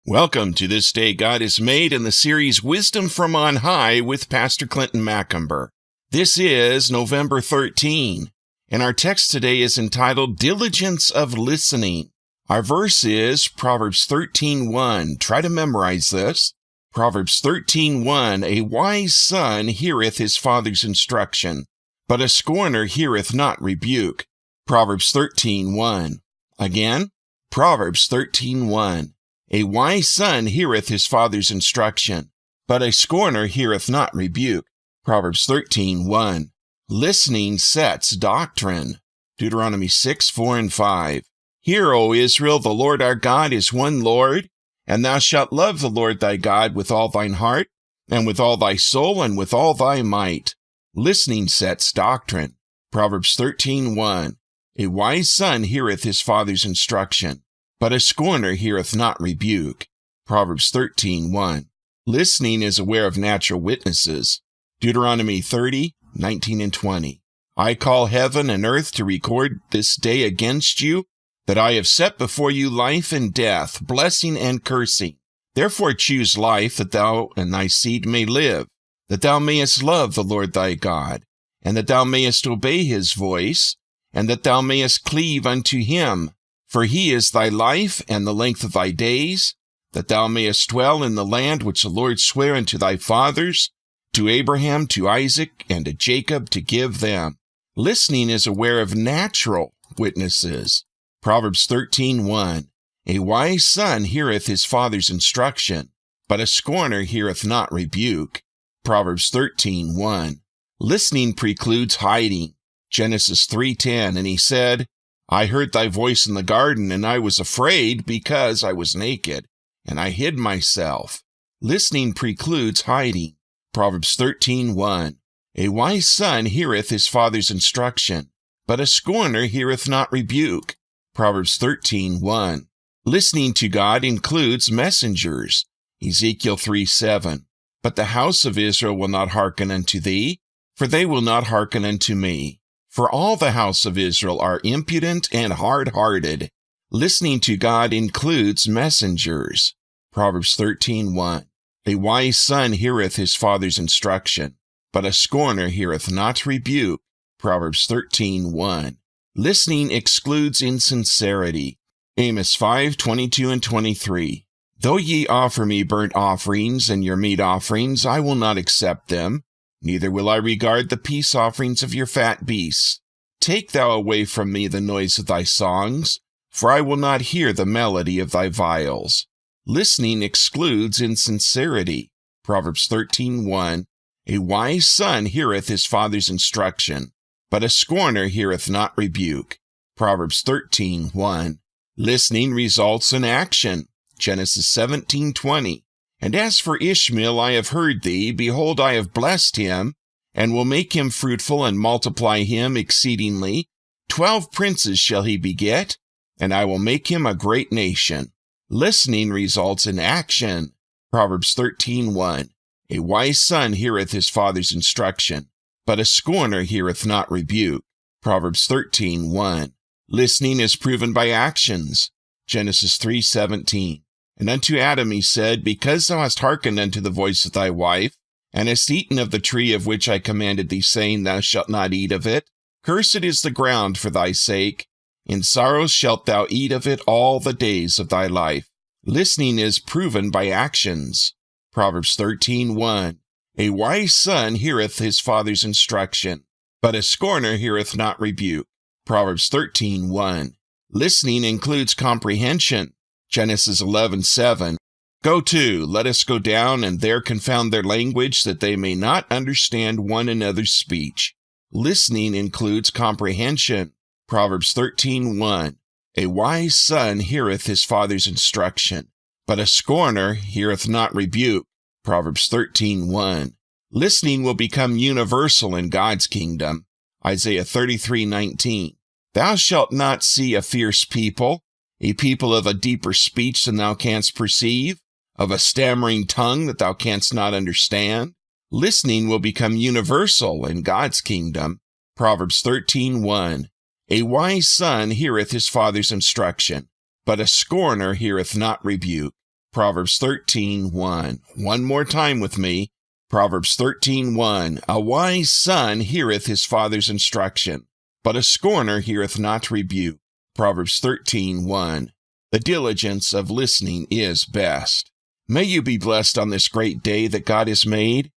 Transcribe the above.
Welcome to This Day God Has Made in the series Wisdom from On High with Pastor Clinton Macomber. This is November 13, and our text today is entitled Diligence of Listening. Our verse is Proverbs 13:1. Try to memorize this. Proverbs 13:1. A wise son heareth his father's instruction, but a scorner heareth not rebuke. Proverbs 13:1. Again, Proverbs 13:1. A wise son heareth his father's instruction, but a scorner heareth not rebuke. Proverbs 13:1. Listening sets doctrine. Deuteronomy 6:4 and 5. Hear, O Israel, the Lord our God is one Lord, and thou shalt love the Lord thy God with all thine heart, and with all thy soul, and with all thy might. Listening sets doctrine. Proverbs 13:1. A wise son heareth his father's instruction, but a scorner heareth not rebuke. Proverbs 13:1. Listening is aware of natural witnesses. Deuteronomy 30:19 and 20. I call heaven and earth to record this day against you, that I have set before you life and death, blessing and cursing. Therefore choose life, that thou and thy seed may live, that thou mayest love the Lord thy God, and that thou mayest obey his voice, and that thou mayest cleave unto him. For he is thy life and the length of thy days, that thou mayest dwell in the land which the Lord sware unto thy fathers, to Abraham, to Isaac, and to Jacob, to give them. Listening is aware of natural witnesses. Proverbs 13:1. A wise son heareth his father's instruction, but a scorner heareth not rebuke. Proverbs 13:1. Listening precludes hiding. Genesis 3:10. And he said, I heard thy voice in the garden, and I was afraid because I was naked, and I hid myself. Listening precludes hiding. Proverbs 13:1. A wise son heareth his father's instruction, but a scorner heareth not rebuke. Proverbs 13:1. Listening to God includes messengers. Ezekiel 3:7. But the house of Israel will not hearken unto thee, for they will not hearken unto me. For all the house of Israel are impudent and hard-hearted. Listening to God includes messengers. Proverbs 13:1. A wise son heareth his father's instruction, but a scorner heareth not rebuke. Proverbs 13:1. Listening excludes insincerity. Amos 5:22 and 23. Though ye offer me burnt offerings and your meat offerings, I will not accept them. Neither will I regard the peace offerings of your fat beasts. Take thou away from me the noise of thy songs, for I will not hear the melody of thy viols. Listening excludes insincerity. Proverbs 13:1. A wise son heareth his father's instruction, but a scorner heareth not rebuke. Proverbs 13:1. Listening results in action. Genesis 17:20. And as for Ishmael, I have heard thee. Behold, I have blessed him, and will make him fruitful and multiply him exceedingly. 12 princes shall he beget, and I will make him a great nation. Listening results in action. Proverbs 13:1. A wise son heareth his father's instruction, but a scorner heareth not rebuke. Proverbs 13:1. Listening is proven by actions. Genesis 3:17. And unto Adam he said, Because thou hast hearkened unto the voice of thy wife, and hast eaten of the tree of which I commanded thee, saying, Thou shalt not eat of it, cursed is the ground for thy sake. In sorrow shalt thou eat of it all the days of thy life. Listening is proven by actions. Proverbs 13:1. A wise son heareth his father's instruction, but a scorner heareth not rebuke. Proverbs 13:1. Listening includes comprehension. Genesis 11:7. Go to, let us go down, and there confound their language, that they may not understand one another's speech. Listening includes comprehension. Proverbs 13:1. A wise son heareth his father's instruction, but a scorner heareth not rebuke. Proverbs 13:1. Listening will become universal in God's kingdom. Isaiah 33:19. Thou shalt not see a fierce people, a people of a deeper speech than thou canst perceive, of a stammering tongue that thou canst not understand. Listening will become universal in God's kingdom. Proverbs 13:1. A wise son heareth his father's instruction, but a scorner heareth not rebuke. Proverbs 13:1. One more time with me. Proverbs 13:1. A wise son heareth his father's instruction, but a scorner heareth not rebuke. Proverbs 13:1. The diligence of listening is best. May you be blessed on this great day that God has made.